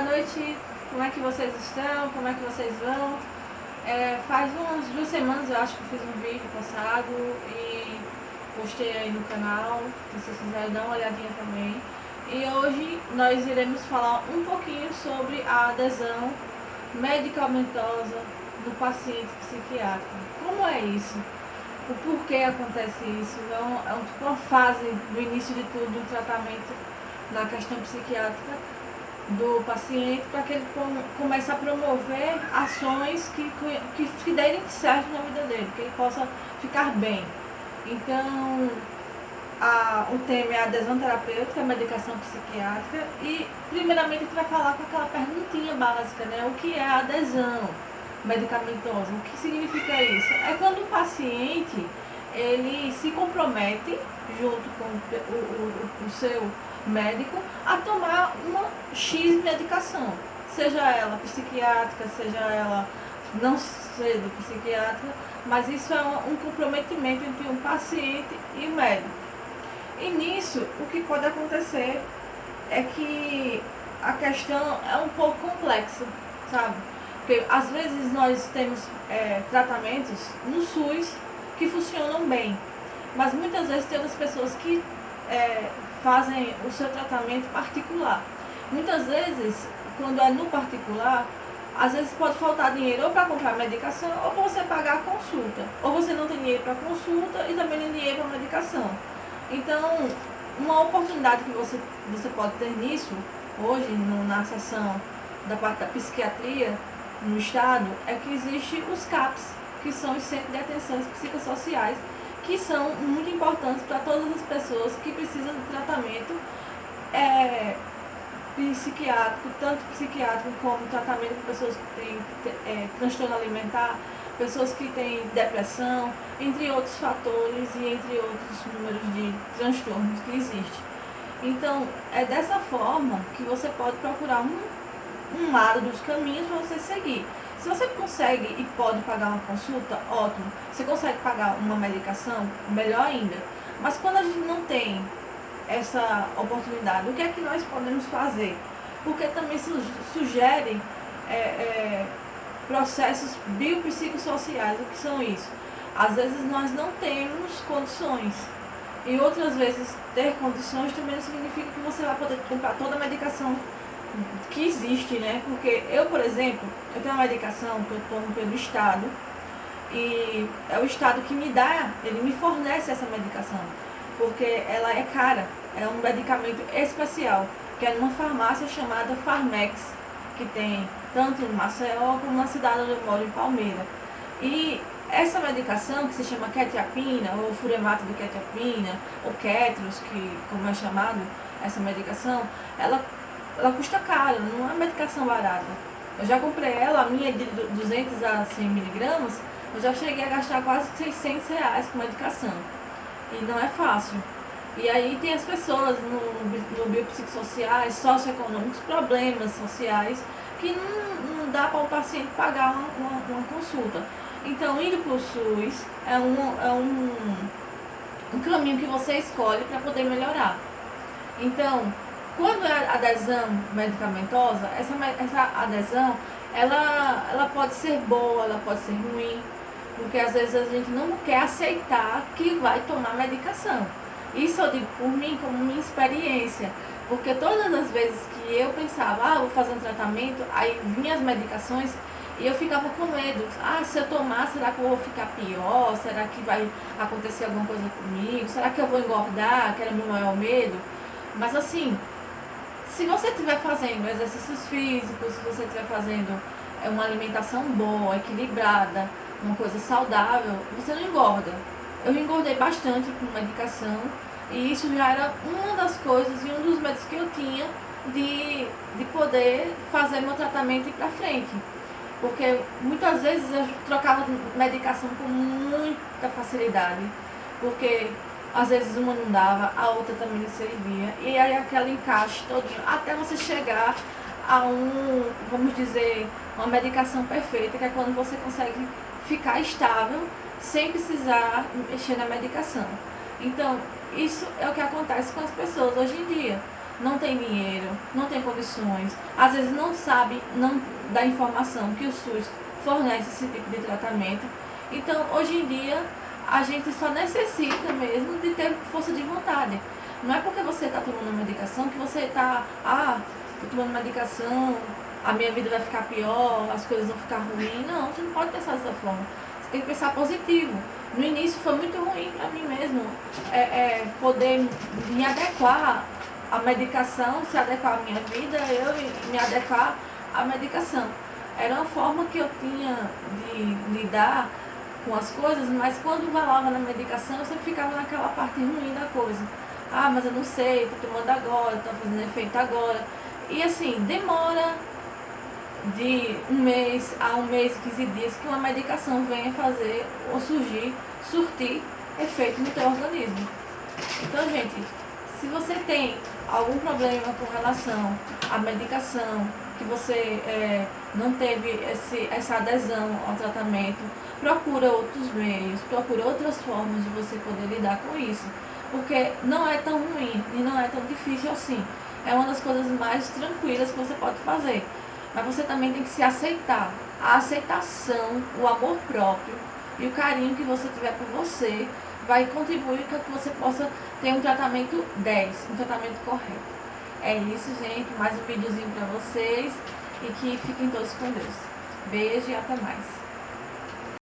noite, como é que vocês estão? Como é que vocês vão? Faz umas 2 semanas eu acho que eu fiz um vídeo passado e postei aí no canal, se vocês quiserem dar uma olhadinha também. E hoje nós iremos falar um pouquinho sobre a adesão medicamentosa do paciente psiquiátrico. Como é isso? O porquê acontece isso? Tipo uma fase do início de tudo do tratamento na questão psiquiátrica do paciente, para que ele comece a promover ações que derem certo na vida dele, que ele possa ficar bem. Então, o tema é a adesão terapêutica, a medicação psiquiátrica, e primeiramente a gente vai falar com aquela perguntinha básica, né? O que é a adesão medicamentosa? O que significa isso? É quando o paciente ele se compromete junto com o seu médico a tomar uma X medicação, seja ela psiquiátrica, seja ela não sendo psiquiátrica, mas isso é um comprometimento entre um paciente e o médico. E nisso, o que pode acontecer é que a questão é um pouco complexa, sabe? Porque às vezes nós temos tratamentos no SUS que funcionam bem, mas muitas vezes tem outras pessoas que fazem o seu tratamento particular. Muitas vezes, quando é no particular, às vezes pode faltar dinheiro ou para comprar medicação ou para você pagar a consulta. Ou você não tem dinheiro para consulta e também nem dinheiro para medicação. Então, uma oportunidade que você pode ter nisso, hoje, na seção da parte da psiquiatria no estado, é que existe os CAPs, que são os Centros de Atenções Psicossociais, que são muito importantes para todas as pessoas que precisam de tratamento psiquiátrico, tanto psiquiátrico como tratamento para pessoas que têm transtorno alimentar, pessoas que têm depressão, entre outros fatores e entre outros números de transtornos que existem. Então, é dessa forma que você pode procurar um lado dos caminhos para você seguir. Se você consegue e pode pagar uma consulta, ótimo. Você consegue pagar uma medicação, melhor ainda. Mas quando a gente não tem essa oportunidade, o que é que nós podemos fazer? Porque também sugerem processos biopsicossociais. O que são isso? Às vezes nós não temos condições. E outras vezes ter condições também não significa que você vai poder comprar toda a medicação que existe, né? Porque eu, por exemplo, eu tenho uma medicação que eu tomo pelo Estado e é o Estado que me dá, ele me fornece essa medicação, porque ela é cara, é um medicamento especial, que é numa farmácia chamada Farmex, que tem tanto em Maceió como na cidade onde eu moro, em Palmeira. E essa medicação, que se chama quetiapina, ou furemato de quetiapina, ou Ketros, que como é chamado essa medicação, ela custa caro, não é medicação barata. Eu já comprei ela, a minha de 200 a 100 miligramas, eu já cheguei a gastar quase R$600 com medicação. E não é fácil. E aí tem as pessoas no biopsicossociais, socioeconômicos, problemas sociais, que não dá para o paciente pagar uma consulta. Então, indo para o SUS é um caminho que você escolhe para poder melhorar. Então, quando é adesão medicamentosa, essa adesão, ela pode ser boa, ela pode ser ruim, porque às vezes a gente não quer aceitar que vai tomar medicação. Isso eu digo por mim, como minha experiência, porque todas as vezes que eu pensava, vou fazer um tratamento, aí vinham as medicações e eu ficava com medo. Se eu tomar, será que eu vou ficar pior? Será que vai acontecer alguma coisa comigo? Será que eu vou engordar? Que era o meu maior medo. Mas assim, se você estiver fazendo exercícios físicos, se você estiver fazendo uma alimentação boa, equilibrada, uma coisa saudável, você não engorda. Eu engordei bastante com medicação e isso já era uma das coisas e um dos medos que eu tinha de poder fazer meu tratamento e ir para frente. Porque muitas vezes eu trocava medicação com muita facilidade, porque às vezes uma não dava, a outra também não servia, e aí aquele encaixe todinho, até você chegar a vamos dizer, uma medicação perfeita, que é quando você consegue ficar estável, sem precisar mexer na medicação. Então, isso é o que acontece com as pessoas hoje em dia. não tem dinheiro, não tem condições, às vezes não sabe não da informação que o SUS fornece esse tipo de tratamento. Então, hoje em dia, a gente só necessita mesmo de ter força de vontade. Não é porque você está tomando medicação que você está, estou tomando medicação, a minha vida vai ficar pior, as coisas vão ficar ruins. Não, você não pode pensar dessa forma. Você tem que pensar positivo. No início foi muito ruim para mim mesmo, poder me adequar à medicação, se adequar à minha vida, eu me adequar à medicação. Era uma forma que eu tinha de lidar com as coisas, mas quando falava na medicação, eu sempre ficava naquela parte ruim da coisa. Mas eu não sei, tô tomando agora, tá fazendo efeito agora. E assim, demora de 1 mês a 1 mês e 15 dias que uma medicação venha fazer ou surtir efeito no teu organismo. Então, gente, se você tem algum problema com relação à medicação, que você não teve essa adesão ao tratamento, procura outros meios, procura outras formas de você poder lidar com isso. Porque não é tão ruim e não é tão difícil assim. É uma das coisas mais tranquilas que você pode fazer. Mas você também tem que se aceitar. A aceitação, o amor próprio e o carinho que você tiver por você vai contribuir para que você possa ter um tratamento 10, um tratamento correto. É isso, gente. Mais um videozinho para vocês e que fiquem todos com Deus. Beijo e até mais.